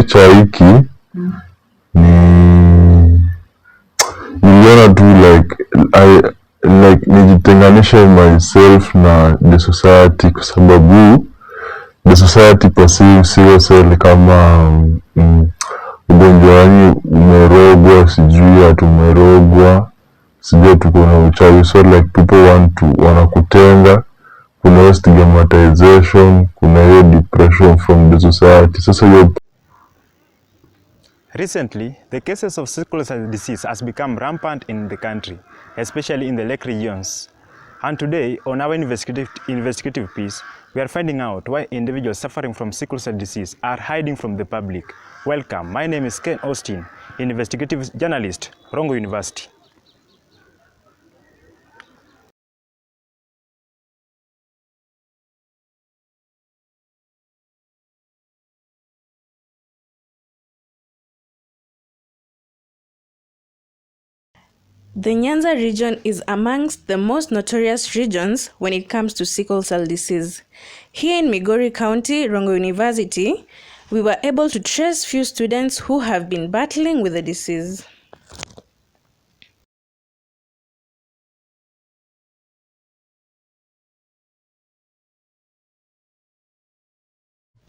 kujificha hiki niliona tu like nijitenganishe myself na the society, kwa sababu the society perceives sickle cell kama ugonjwa yani umerogwa, sijui atumerogwa, sijui tuko na uchawi. So like people wanakutenga, kuna stigmatization, kuna hiyo depression from the society. Sasa hiyo Recently, the cases of sickle cell disease has become rampant in the country, especially in the lake regions. And today, on our investigative piece, we are finding out why individuals suffering from sickle cell disease are hiding from the public. Welcome, my name is Ken Austin, investigative journalist, Rongo University. The Nyanza region is amongst the most notorious regions when it comes to sickle cell disease. Here in Migori County, Rongo University, we were able to trace few students who have been battling with the disease.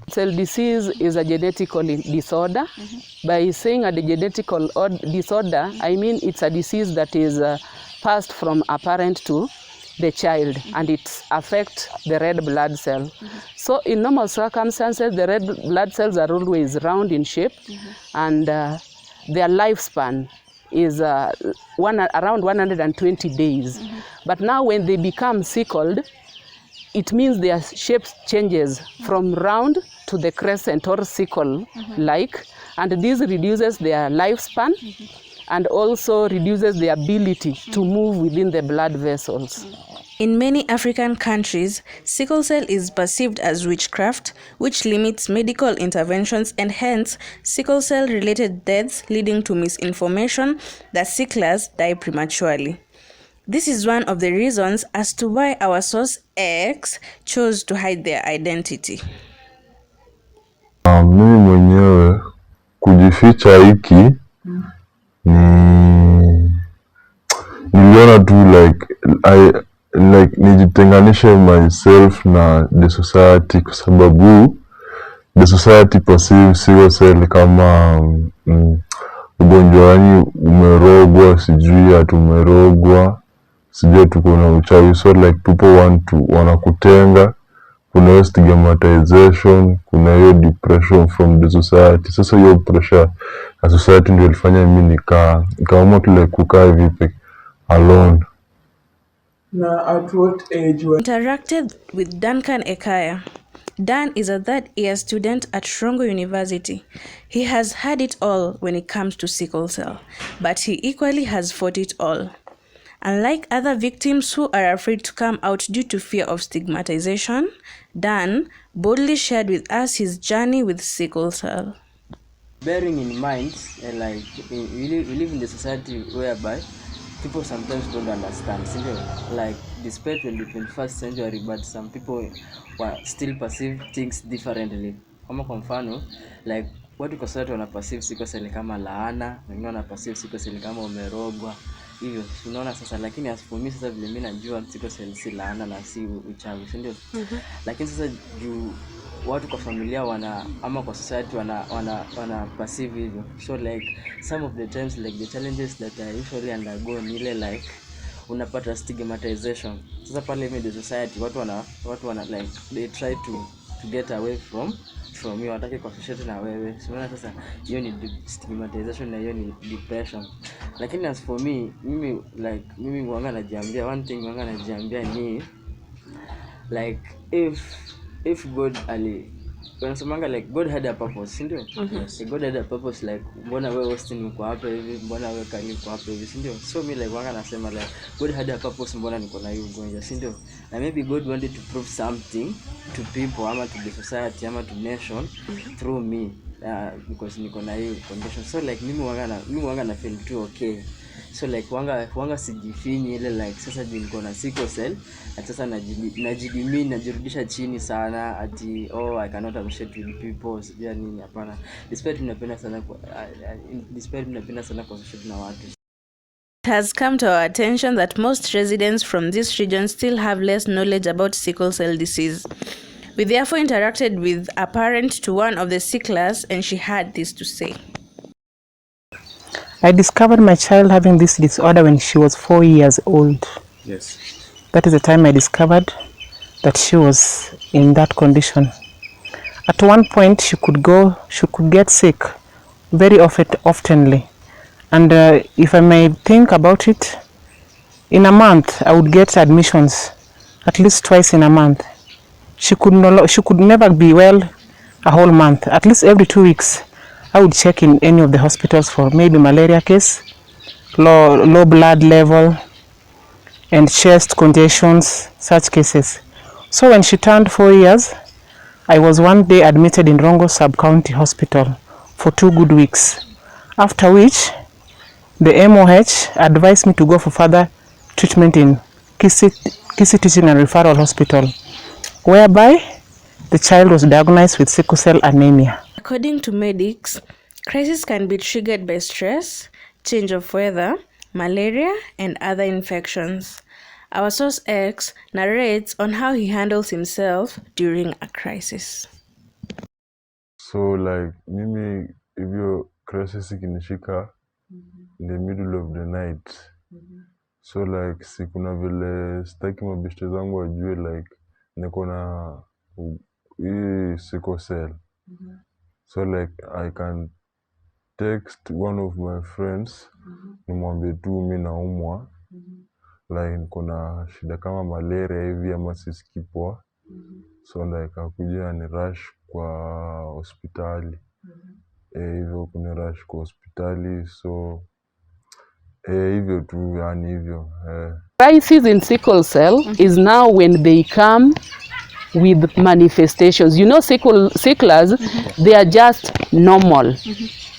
Cell disease is a genetic disorder. By saying a genetic disorder, I mean it's a disease that is passed from a parent to the child, and it affects the red blood cell. So in normal circumstances, the red blood cells are always round in shape, and their lifespan is around 120 days. But now when they become sickled, it means their shape changes from round to the crescent or sickle-like, and this reduces their lifespan and also reduces the ability to move within the blood vessels. In many African countries, sickle cell is perceived as witchcraft, which limits medical interventions and hence sickle cell-related deaths, leading to misinformation that sicklers die prematurely. This is one of the reasons as to why our source X chose to hide their identity. Mimi mwenyewe kujificha hiki niliona tu like nijitenganishe myself na the society, kwa sababu the society perceives sickle cell kama ugonjwa yani umerogwa, sijui atumerogwa, sijui tuko na uchawi. So like people wanakutenga, kuna stigmatization, kuna hiyo depression from the society. Sasa hiyo pressure ya society ndio ilifanya mimi nikaamua tu like kukaa hivi alone. Now, at what age were Interacted with Duncan Ekaya. Dan is a third-year student at Rongo University. He has had it all when it comes to sickle cell, but he equally has fought it all. Unlike other victims who are afraid to come out due to fear of stigmatization, Dan boldly shared with us his journey with sickle cell. Bearing in mind, we live in a society whereby people sometimes don't understand. Like, despite the 21st century, but some people still perceive things differently. Kama kwa mfano, like watu kwa society wana perceive sickle cell kama laana, wengine wana perceive sickle cell kama umerogwa. Hivyo unaona sasa, lakini as for me sasa vile mimi najua sickle cell si laana na si uchawi, ndio. Lakini sasa juu watu kwa familia ama kwa society wana perceive hivyo. So like some of the times, like the challenges that I usually undergo ni ile like unapata stigmatization. Sasa pale in the society watu wana like they try to get away from you, wataki kuassociate na wewe. So sasa hiyo ni stigmatization na hiyo ni depression. Lakini as for me, mimi huanga najiambia one thing, huanga najiambia ni like if God wanasemanga like God had a purpose, ndio? Yes. God had a purpose, like mbona wewe Austin uko hapa hivi, mbona wewe Kali uko hapa hivi, ndio? So mimi like wanga nasema like God had a purpose, mbona niko na hiyo ugonjwa, ndio? Na maybe God wanted to prove something to people ama to the society ama to nation through me, because niko na hiyo condition. So like mimi wanga na feel too okay. so like wanga sijifinyi ile like sasa juu niko na sickle cell at sasa najidimi najirudisha chini sana ati I cannot associate with people sijua nini, hapana. Despite mnapenda sana associate na watu. It has come to our attention that most residents from this region still have less knowledge about sickle cell disease. We therefore interacted with a parent to one of the sicklers, and she had this to say. I discovered my child having this disorder when she was 4 years old. Yes. That is the time I discovered that she was in that condition. At one point, she could get sick very oftenly. And if I may think about it, in a month, I would get admissions at least twice in a month. She could never be well a whole month. At least every 2 weeks, I would check in any of the hospitals for maybe malaria case, low blood level, and chest congestions, such cases. So when she turned 4 years, I was one day admitted in Rongo Sub-County Hospital for 2 good weeks, after which the MOH advised me to go for further treatment in Kisii Teaching and Referral Hospital, whereby the child was diagnosed with sickle cell anemia. According to medics, crisis can be triggered by stress, change of weather, malaria, and other infections. Our source X narrates on how he handles himself during a crisis. So like mimi hivyo crisis ikinishika in the middle of the night, so like kuna vile sitaki mabeshte zangu wajue like niko na hii sickle cell. So like I can text one of my friends nimwambie tu mimi naumwa, like niko na shida kama malaria hivi ama sisikii poa, so like akuja ni rush kwa hospitali. Hivyo kuni rush kwa hospitali, so hivyo tu, yani hivyo. Crisis in sickle cell is now when they come with manifestations. You know, sicklers, they are just normal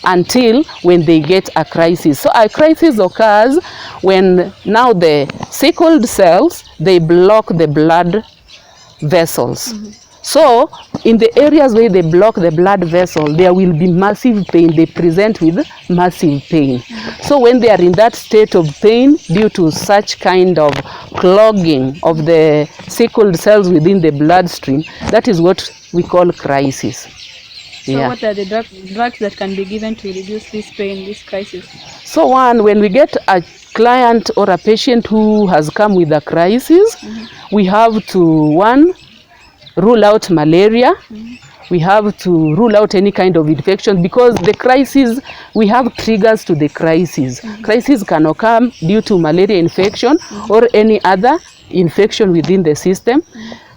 until when they get a crisis. So a crisis occurs when now the sickled cells, they block the blood vessels. So in the areas where they block the blood vessel, there will be massive pain. They present with massive pain. So when they are in that state of pain due to such kind of clogging of the sickled cells within the bloodstream, that is what we call crisis. So what are the drugs that can be given to reduce this pain, this crisis? So one, when we get a client or a patient who has come with a crisis, we have to, rule out malaria. We have to rule out any kind of infection, because the crisis, we have triggers to the crisis. Crisis can occur due to malaria infection or any other infection within the system.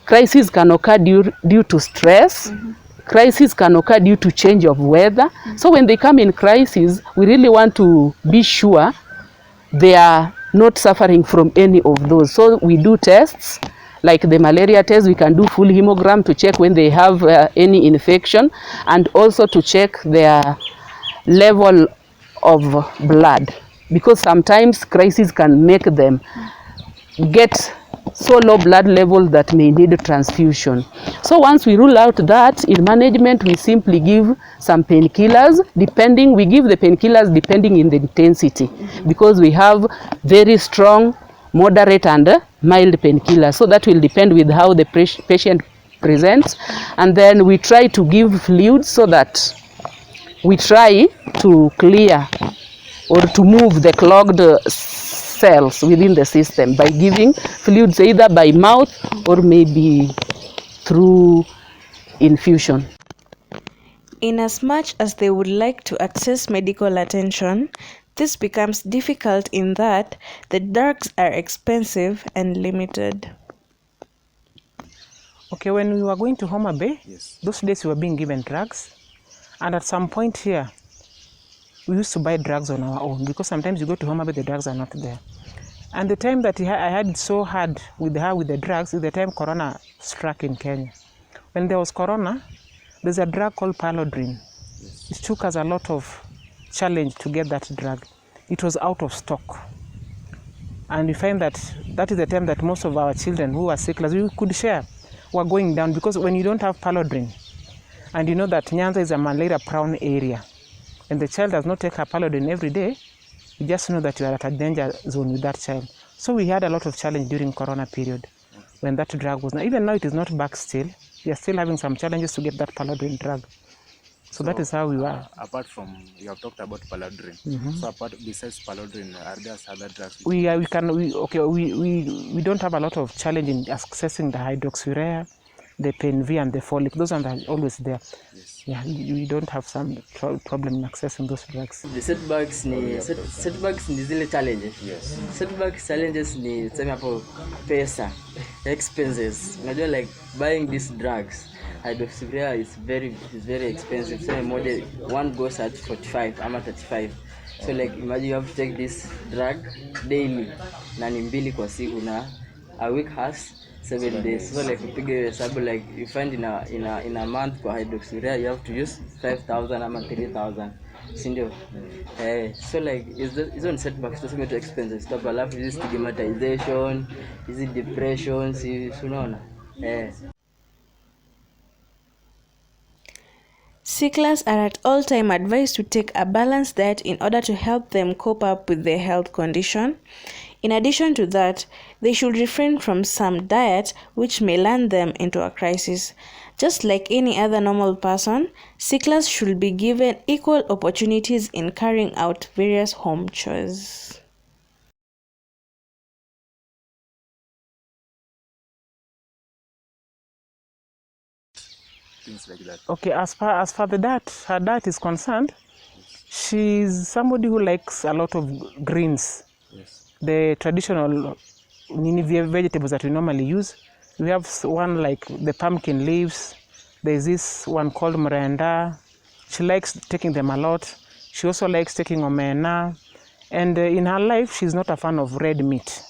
Crisis can occur due to stress. Crisis can occur due to change of weather. So when they come in crisis, we really want to be sure they are not suffering from any of those. So we do tests. Like the malaria test, we can do full hemogram to check when they have any infection, and also to check their level of blood, because sometimes crisis can make them get so low blood level that may need transfusion. So once we rule out that, in management we simply give some painkillers, we give the painkillers depending in the intensity, because we have very strong, moderate and mild painkillers. So that will depend with how the patient presents. And then we try to give fluids, so that we try to clear or to move the clogged cells within the system by giving fluids either by mouth or maybe through infusion. In as much as they would like to access medical attention, this becomes difficult in that the drugs are expensive and limited. Okay, when we were going to Homa Bay, those days we were being given drugs. And at some point here, we used to buy drugs on our own, because sometimes you go to Homa Bay, the drugs are not there. And the time that I had it so hard with her with the drugs is the time Corona struck in Kenya. When there was Corona, there's a drug called Palodrine. It took us a lot of challenge to get that drug. it was out of stock. And we find that that is the time that most of our children who are sicklers, we could share, were going down, because when you don't have paludrin, and you know that Nyanza is a malaria-prone area, and the child does not take her paludrin every day, you just know that you are at a danger zone with that child. So we had a lot of challenge during Corona period when that drug was not. Even now it is not back still. We are still having some challenges to get that paludrin drug. So that is how we were. Apart from, you have talked about paludrin. So besides paludrin, are there other drugs? We don't have a lot of challenge in accessing the hydroxyurea, the PNV, and the folic. Those are always there. Yes. Yeah, we don't have some problem in accessing those drugs. The setbacks ni zile challenges. Yes. Setbacks challenges ni tuseme hapo pesa, expenses. Unajua like buying these drugs, hydroxyurea is very expensive. So one goes at 45 ama 35. So like imagine you have to take this drug daily na ni 2 kwa siku, na a week has 7 days. So like upige hesabu, like you find in a month kwa hydroxyurea you have to use 5,000 ama 3,000. Sindio? So like hizo ni setbacks, tuseme to expenses stuff, alafu hizi stigmatization, hizi depressions, unaona? Sicklers are at all time advised to take a balanced diet in order to help them cope up with their health condition. In addition to that, they should refrain from some diet which may land them into a crisis. Just like any other normal person, sicklers should be given equal opportunities in carrying out various home chores. Things like that. Okay, as far the diet, her diet is concerned, she's somebody who likes a lot of greens. Yes. The traditional vegetables that we normally use. We have one like the pumpkin leaves. There's this one called mrenda. She likes taking them a lot. She also likes taking omena. And in her life, she's not a fan of red meat.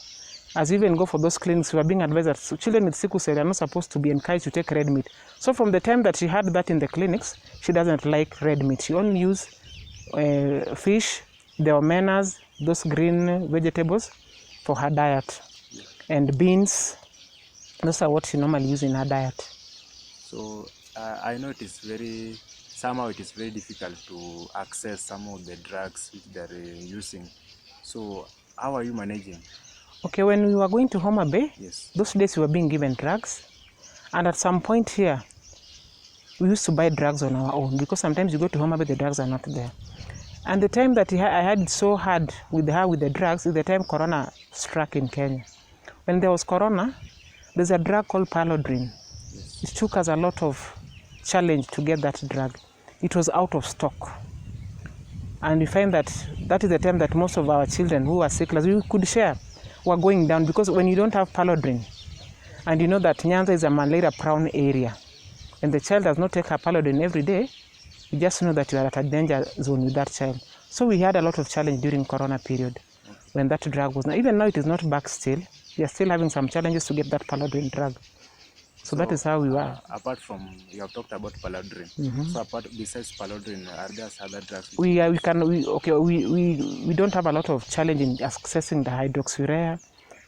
As we even go for those clinics, we are being advised that children with sickle cell are not supposed to be encouraged to take red meat. So from the time that she had that in the clinics, she doesn't like red meat. She only uses fish, the omenas, those green vegetables for her diet. And beans, those are what she normally uses in her diet. So I know somehow it is very difficult to access some of the drugs which they are using. So how are you managing? Okay, when we were going to Homa Bay, Yes. those days we were being given drugs. And at some point here, we used to buy drugs on our own, because sometimes you go to Homa Bay, the drugs are not there. And the time that I had it so hard with her with the drugs is the time Corona struck in Kenya. When there was Corona, there's a drug called paludrin. It took us a lot of challenge to get that drug. It was out of stock. And we find that that is the time that most of our children who are sicklers, we could share, were going down, because when you don't have paludrin, and you know that Nyanza is a malaria-prone area, and the child does not take her paludrin every day, you just know that you are at a danger zone with that child. So we had a lot of challenge during Corona period when that drug was not. Even now it is not back still. We are still having some challenges to get that paludrin drug. So that is how we were. Apart from, you have talked about paludrin. So besides paludrin, are there other drugs? We don't have a lot of challenge in accessing the hydroxyurea,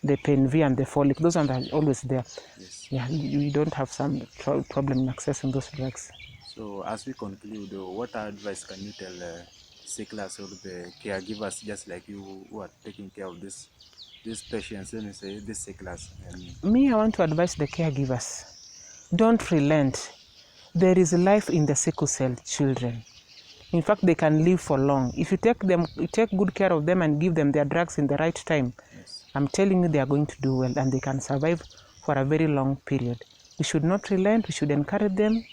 the PNV, and the folic. Those are always there. Yes. Yeah, we don't have some problem in accessing those drugs. So as we conclude, what advice can you tell sicklers or the caregivers just like you who are taking care of these patients, let me say, these sicklers? Me, I want to advise the caregivers, don't relent. There is life in the sickle cell children. In fact, they can live for long. If you take good care of them and give them their drugs in the right time, yes, I'm telling you they are going to do well and they can survive for a very long period. We should not relent, we should encourage them.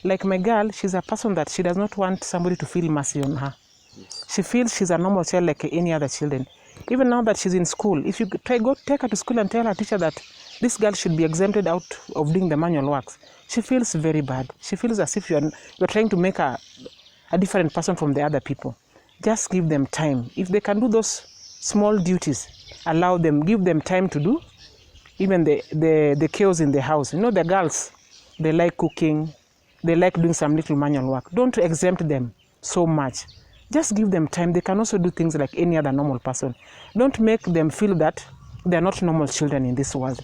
Like my girl, she's a person that she does not want somebody to feel mercy on her. Yes. She feels she's a normal child like any other children. Even now that she's in school, if you go take her to school and tell her teacher that this girl should be exempted out of doing the manual works, she feels very bad. She feels as if you're trying to make her a different person from the other people. Just give them time. If they can do those small duties, allow them, give them time to do even the chores in the house. You know, the girls, they like cooking, they like doing some little manual work. Don't exempt them so much. Just give them time. They can also do things like any other normal person. Don't make them feel that they are not normal children in this world.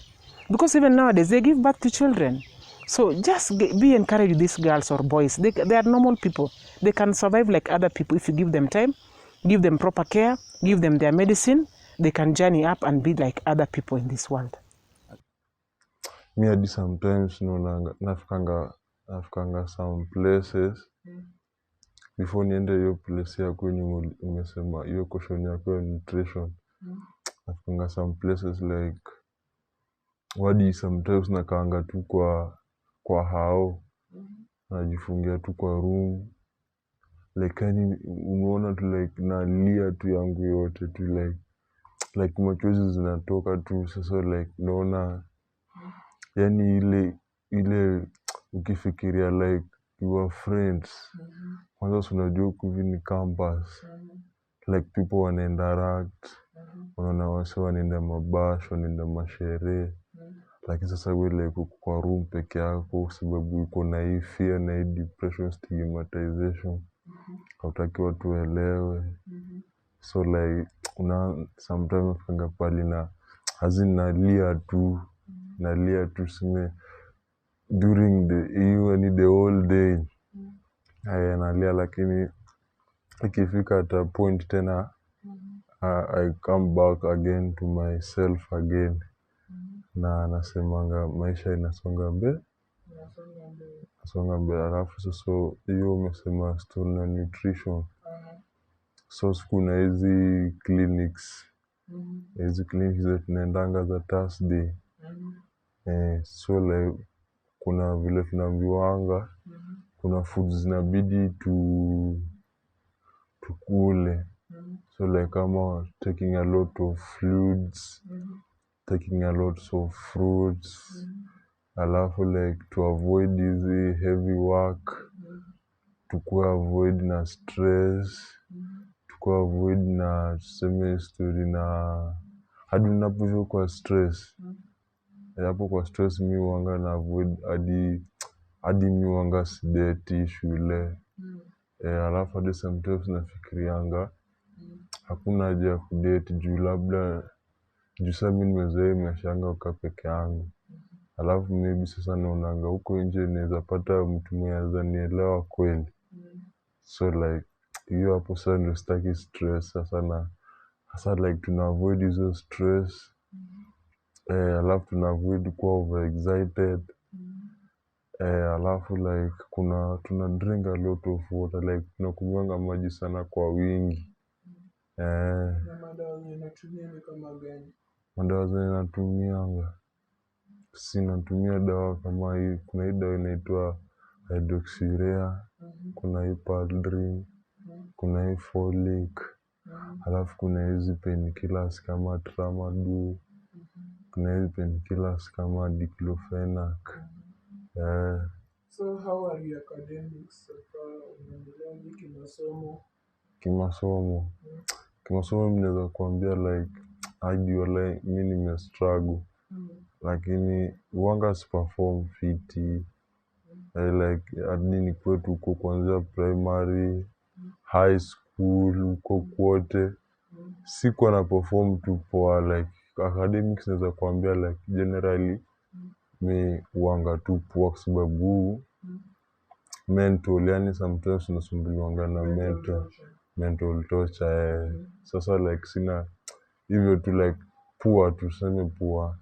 Because even nowadays, they give birth to children. So just be encouraged with these girls or boys. They are normal people. They can survive like other people if you give them time, give them proper care, give them their medicine. They can journey up and be like other people in this world. Me hadi sometimes nafikanga some places before niende hiyo place ya kwenye umesema hiyo question yako ya nutrition. Nafikanga some places like wadi sometimes nakaanga tu kwa hao najifungia tu kwa room like yani unaona tu like nalia tu yangu yote tu like machozi zinatoka tu. Sasa like naona yani ile ukifikiria like your friends kwanza unajua huku hivi ni campus like people wana interact, unaona wase wanaenda mabash, wanaenda masherehe, lakini sasa wewe like uko kwa room peke yako kwa sababu uko na hii fear na hii depression, stigmatization, hautaki watu waelewe. So like sometimes nafika pali na nalia tu sime during the whole day nalia, lakini ikifika at a point tena I come back again to myself again na nasemanga maisha inasonga mbele. Alafu sasa hiyo umesema story na nutrition. So kuna hizi clinics za tunaendanga za Thursday. So like kuna vile tunaambiwanga kuna foods zinabidi tukule. So like kama taking a lot of fluids, taking a lot of fruits, alafu like to avoid easy heavy work, avoid na stress, avoid na tuseme story na hadi unapokuwa kwa stress. Hapo kwa stress mi huanga na avoid hadi mi huanga sideti shule. Alafu hadi sometimes nafikirianga hakuna haja ya kudate juu labda sasa mi nimezoea maisha yangu kukaa peke yangu. Alafu maybe sasa naonanga huko nje naweza pata mtu mwenye anaweza nielewa kweli. So like hiyo hapo sasa ndio sitaki stress sasa like tuna avoid hizo stress. Alafu tuna avoid kuwa overexcited. Alafu like tuna drink a lot of water, like tunakunywanga maji sana kwa wingi. Na madawa zenye natumia ni kama gani? Madawa zenye natumianga natumia dawa kama hii, kuna hii dawa inaitwa hydroxyurea, kuna hii Paldrin, kuna hii folic, alafu kuna hizi painkillers kama tramadol, kuna hizi painkillers kama diclofenac. So how are your academics so far? Unaendelea kimasomo? Kimasomo mimi naweza kuambia like hadi wala mimi nimestruggle. Lakini huanga siperform fiti. Like hadi ni kwetu huko kuanzia primary, high school, huko kwote sikuwa na perform tu poa. Like academics naweza kuambia like generally mi huanga tu poa kwa sababu mental, yani sometimes nasumbuliwanga na mental torture. Sasa like sina hivyo tu like poa, tuseme poa.